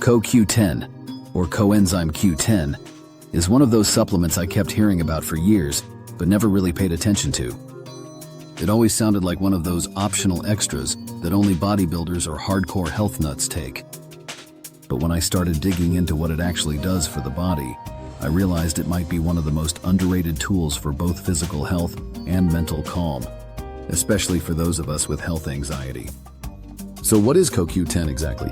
CoQ10, or Coenzyme Q10, is one of those supplements I kept hearing about for years, but never really paid attention to. It always sounded like one of those optional extras that only bodybuilders or hardcore health nuts take. But when I started digging into what it actually does for the body, I realized it might be one of the most underrated tools for both physical health and mental calm, especially for those of us with health anxiety. So what is CoQ10 exactly?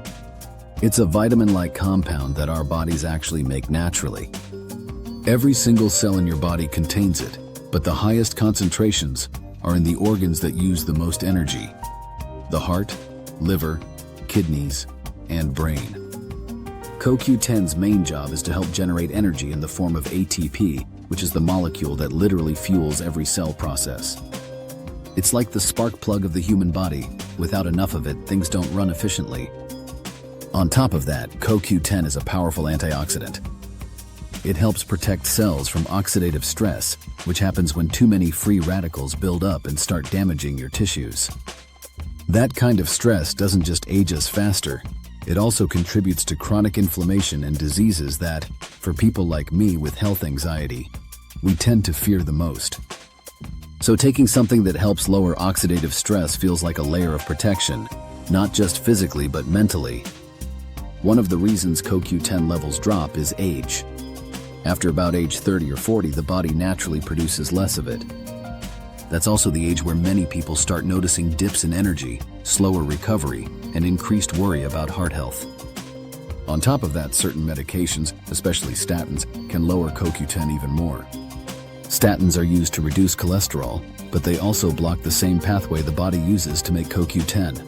It's a vitamin-like compound that our bodies actually make naturally. Every single cell in your body contains it, but the highest concentrations are in the organs that use the most energy: the heart, liver, kidneys, and brain. CoQ10's main job is to help generate energy in the form of ATP, which is the molecule that literally fuels every cell process. It's like the spark plug of the human body. Without enough of it, things don't run efficiently. On top of that, CoQ10 is a powerful antioxidant. It helps protect cells from oxidative stress, which happens when too many free radicals build up and start damaging your tissues. That kind of stress doesn't just age us faster, it also contributes to chronic inflammation and diseases that, for people like me with health anxiety, we tend to fear the most. So taking something that helps lower oxidative stress feels like a layer of protection, not just physically but mentally. One of the reasons CoQ10 levels drop is age. After about age 30 or 40, the body naturally produces less of it. That's also the age where many people start noticing dips in energy, slower recovery, and increased worry about heart health. On top of that, certain medications, especially statins, can lower CoQ10 even more. Statins are used to reduce cholesterol, but they also block the same pathway the body uses to make CoQ10.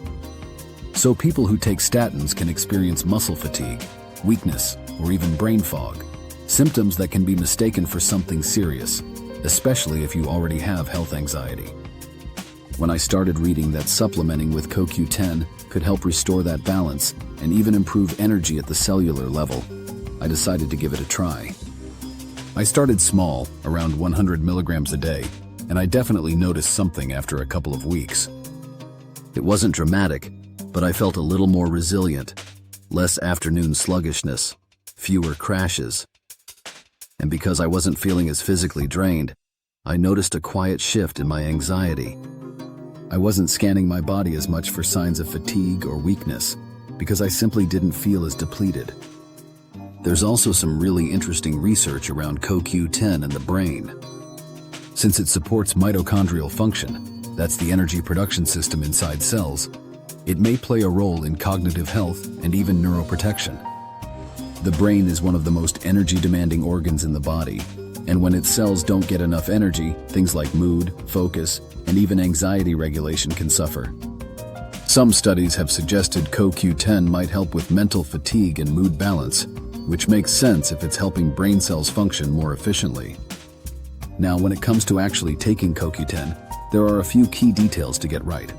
So people who take statins can experience muscle fatigue, weakness, or even brain fog, symptoms that can be mistaken for something serious, especially if you already have health anxiety. When I started reading that supplementing with CoQ10 could help restore that balance and even improve energy at the cellular level, I decided to give it a try. I started small, around 100 milligrams a day, and I definitely noticed something after a couple of weeks. It wasn't dramatic, but I felt a little more resilient, less afternoon sluggishness, fewer crashes. And because I wasn't feeling as physically drained, I noticed a quiet shift in my anxiety. I wasn't scanning my body as much for signs of fatigue or weakness, because I simply didn't feel as depleted. There's also some really interesting research around CoQ10 and the brain. Since it supports mitochondrial function, that's the energy production system inside cells, it may play a role in cognitive health and even neuroprotection. The brain is one of the most energy-demanding organs in the body, and when its cells don't get enough energy, things like mood, focus, and even anxiety regulation can suffer. Some studies have suggested CoQ10 might help with mental fatigue and mood balance, which makes sense if it's helping brain cells function more efficiently. Now, when it comes to actually taking CoQ10, there are a few key details to get right.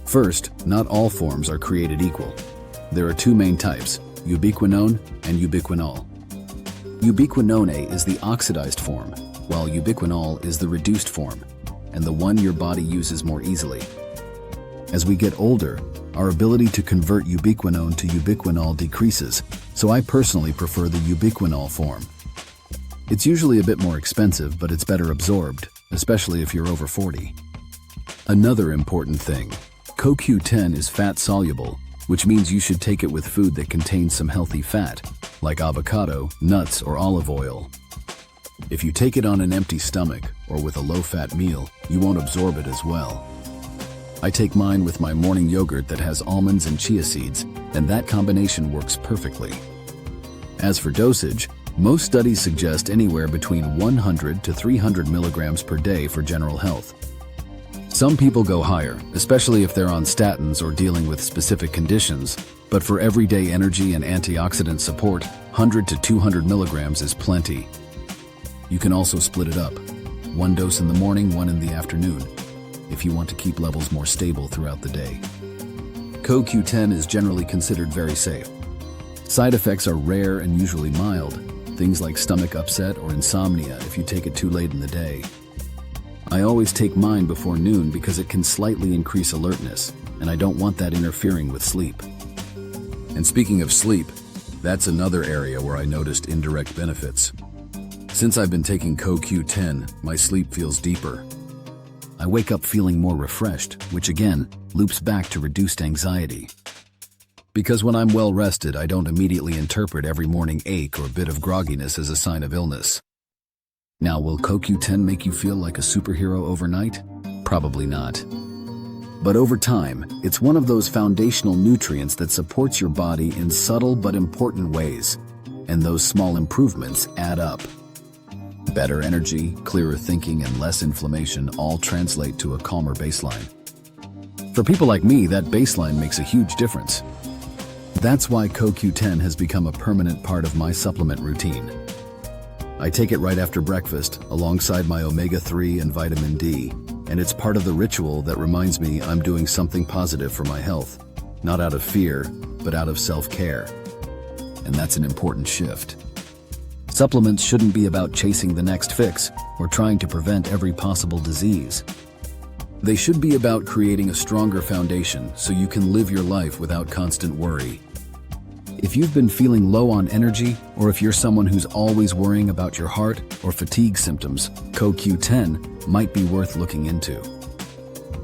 First, not all forms are created equal. There are two main types: ubiquinone and ubiquinol. Ubiquinone A is the oxidized form, while ubiquinol is the reduced form, and the one your body uses more easily. As we get older, our ability to convert ubiquinone to ubiquinol decreases, so I personally prefer the ubiquinol form. It's usually a bit more expensive, but it's better absorbed, especially if you're over 40. Another important thing, CoQ10 is fat-soluble, which means you should take it with food that contains some healthy fat, like avocado, nuts, or olive oil. If you take it on an empty stomach or with a low-fat meal, you won't absorb it as well. I take mine with my morning yogurt that has almonds and chia seeds, and that combination works perfectly. As for dosage, most studies suggest anywhere between 100 to 300 milligrams per day for general health. Some people go higher, especially if they're on statins or dealing with specific conditions, but for everyday energy and antioxidant support, 100 to 200 milligrams is plenty. You can also split it up. One dose in the morning, one in the afternoon, if you want to keep levels more stable throughout the day. CoQ10 is generally considered very safe. Side effects are rare and usually mild, things like stomach upset or insomnia if you take it too late in the day. I always take mine before noon because it can slightly increase alertness, and I don't want that interfering with sleep. And speaking of sleep, that's another area where I noticed indirect benefits. Since I've been taking CoQ10, my sleep feels deeper. I wake up feeling more refreshed, which again loops back to reduced anxiety. Because when I'm well rested, I don't immediately interpret every morning ache or bit of grogginess as a sign of illness. Now, will CoQ10 make you feel like a superhero overnight? Probably not. But over time, it's one of those foundational nutrients that supports your body in subtle but important ways. And those small improvements add up. Better energy, clearer thinking, and less inflammation all translate to a calmer baseline. For people like me, that baseline makes a huge difference. That's why CoQ10 has become a permanent part of my supplement routine. I take it right after breakfast, alongside my omega-3 and vitamin D, and it's part of the ritual that reminds me I'm doing something positive for my health, not out of fear, but out of self-care. And that's an important shift. Supplements shouldn't be about chasing the next fix or trying to prevent every possible disease. They should be about creating a stronger foundation so you can live your life without constant worry. If you've been feeling low on energy, or if you're someone who's always worrying about your heart or fatigue symptoms, CoQ10 might be worth looking into.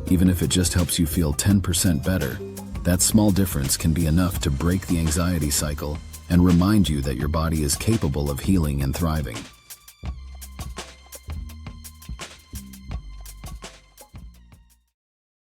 Even if it just helps you feel 10% better, that small difference can be enough to break the anxiety cycle and remind you that your body is capable of healing and thriving.